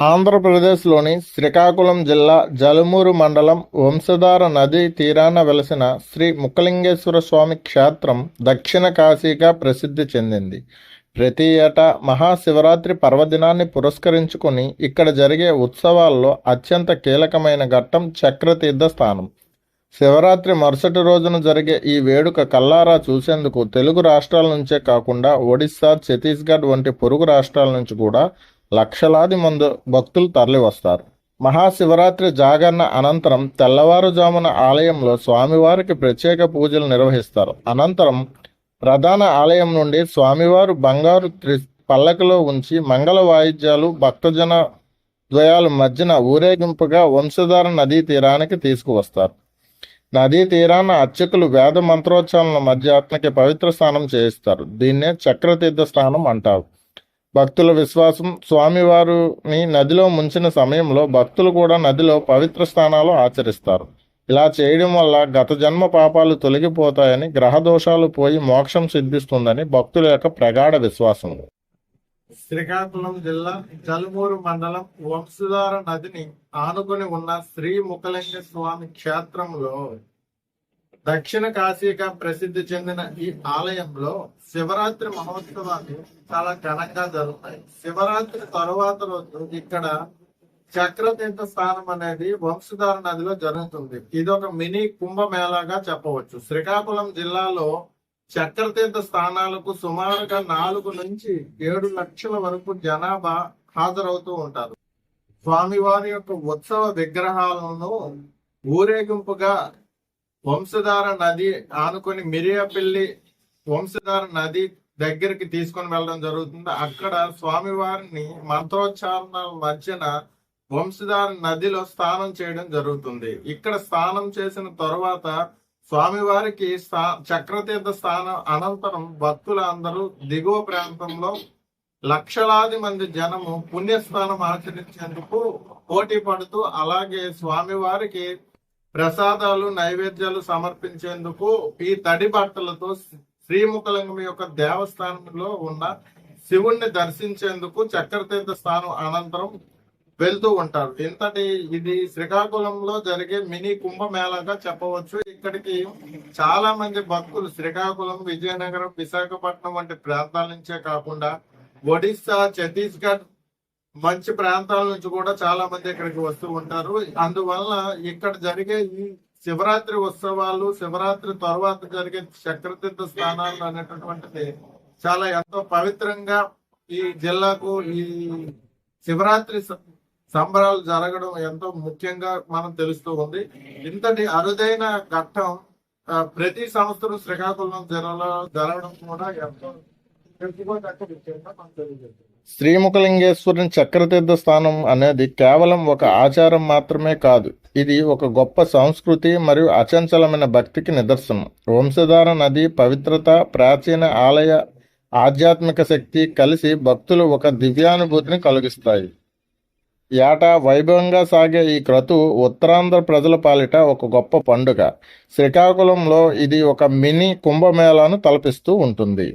ఆంధ్రప్రదేశ్లోని శ్రీకాకుళం జిల్లా జలుమూరు మండలం వంశధార నదీ తీరాన వెలసిన శ్రీ ముక్కలింగేశ్వర స్వామి క్షేత్రం దక్షిణ కాశీగా ప్రసిద్ధి చెందింది. ప్రతి ఏటా మహాశివరాత్రి పర్వదినాన్ని పురస్కరించుకుని ఇక్కడ జరిగే ఉత్సవాల్లో అత్యంత కీలకమైన ఘట్టం చక్రతీర్థ స్థానం. శివరాత్రి మరుసటి రోజున జరిగే ఈ వేడుక కల్లారా చూసేందుకు తెలుగు రాష్ట్రాల నుంచే కాకుండా ఒడిశా, ఛత్తీస్గఢ్ వంటి పొరుగు రాష్ట్రాల నుంచి కూడా లక్షలాది మంది భక్తులు తరలివస్తారు. మహాశివరాత్రి జాగరణ అనంతరం తెల్లవారుజామున ఆలయంలో స్వామివారికి ప్రత్యేక పూజలు నిర్వహిస్తారు. అనంతరం ప్రధాన ఆలయం నుండి స్వామివారు బంగారు పల్లకిలో ఉంచి మంగళ వాయిద్యాలు భక్తజన ద్వయాల మధ్యన ఊరేగింపుగా వంశధార నదీ తీరానికి తీసుకువస్తారు. నదీ తీరాన అర్చకులు వేద మంత్రోచ్చారణల మధ్య అతనికి పవిత్ర స్నానం చేయిస్తారు. దీన్నే చక్రతీర్థ స్నానం అంటారు. భక్తుల విశ్వాసం, స్వామివారిని నదిలో ముంచిన సమయంలో భక్తులు కూడా నదిలో పవిత్ర స్నానాలు ఆచరిస్తారు. ఇలా చేయడం వల్ల గత జన్మ పాపాలు తొలగిపోతాయని, గ్రహ దోషాలు పోయి మోక్షం సిద్ధిస్తుందని భక్తుల యొక్క ప్రగాఢ విశ్వాసం. శ్రీకాకుళం జిల్లా జలుమూరు మండలం వంశధార నదిని ఆనుకొని ఉన్న శ్రీ ముక్కలింగ స్వామి క్షేత్రంలో దక్షిణ కాశీగా ప్రసిద్ధి చెందిన ఈ ఆలయంలో శివరాత్రి మహోత్సవాలు చాలా ఘనంగా జరుగుతాయి. శివరాత్రి తరువాత రోజు ఇక్కడ చక్రతీర్థ స్నానం అనేది వంశధార నదిలో జరుగుతుంది. ఇది ఒక మినీ కుంభమేళాగా చెప్పవచ్చు. శ్రీకాకుళం జిల్లాలో చక్రతీర్థ స్థానాలకు సుమారుగా 4 నుంచి 7 లక్షల వరకు జనాభా హాజరవుతూ ఉంటారు. స్వామివారి యొక్క ఉత్సవ విగ్రహాలను ఊరేగింపుగా వంశధార నది ఆనుకొని మిరియాపల్లి వంశధార నది దగ్గరికి తీసుకొని వెళ్ళడం జరుగుతుంది. అక్కడ స్వామివారిని మంత్రోచ్చారణల మధ్యన వంశధార నదిలో స్నానం చేయడం జరుగుతుంది. ఇక్కడ స్నానం చేసిన తరువాత స్వామివారికి చక్రతీర్థ స్థానం అనంతరం భక్తుల అందరూ దిగువ ప్రాంతంలో లక్షలాది మంది జనము పుణ్యస్నానం ఆచరించేందుకు పోటీ పడుతూ, అలాగే స్వామివారికి ప్రసాదాలు నైవేద్యాలు సమర్పించేందుకు ఈ తడి బట్టలతో శ్రీముఖలింగం యొక్క దేవస్థానంలో ఉన్న శివుణ్ణి దర్శించేందుకు చక్రతీర్థ స్థానం అనంతరం వెళ్తూ ఉంటారు. ఇది శ్రీకాకుళంలో జరిగే మినీ కుంభమేళాగా చెప్పవచ్చు. ఇక్కడికి చాలా మంది భక్తులు శ్రీకాకుళం, విజయనగరం, విశాఖపట్నం వంటి ప్రాంతాల నుంచే కాకుండా ఒడిశా, ఛత్తీస్గఢ్ మంచి ప్రాంతాల నుంచి కూడా చాలా మంది ఇక్కడికి వస్తూ ఉంటారు. అందువల్ల ఇక్కడ జరిగే ఈ శివరాత్రి ఉత్సవాలు, శివరాత్రి తర్వాత జరిగే చక్రతీర్థ స్థానాలు అనేటటువంటిది చాలా ఎంతో పవిత్రంగా ఈ జిల్లాకు ఈ శివరాత్రి సంబరాలు జరగడం ఎంతో ముఖ్యంగా మనం తెలుస్తూ ఉంది. ఇంతటి అరుదైన ఘట్టం ప్రతి సంవత్సరం శ్రీకాకుళం జిల్లాలో జరగడం కూడా ఎంతో శ్రీముఖలింగేశ్వరుని చక్రతీర్థ స్థానం అనేది కేవలం ఒక ఆచారం మాత్రమే కాదు, ఇది ఒక గొప్ప సంస్కృతి మరియు అచంచలమైన భక్తికి నిదర్శనం. వంశధార నది పవిత్రత, ప్రాచీన ఆలయ ఆధ్యాత్మిక శక్తి కలిసి భక్తులు ఒక దివ్యానుభూతిని కలిగిస్తాయి. ఏటా వైభవంగా సాగే ఈ క్రతువు ఉత్తరాంధ్ర ప్రజల పాలిట ఒక గొప్ప పండుగ. శ్రీకాకుళంలో ఇది ఒక మినీ కుంభమేళాను తలపిస్తూ ఉంటుంది.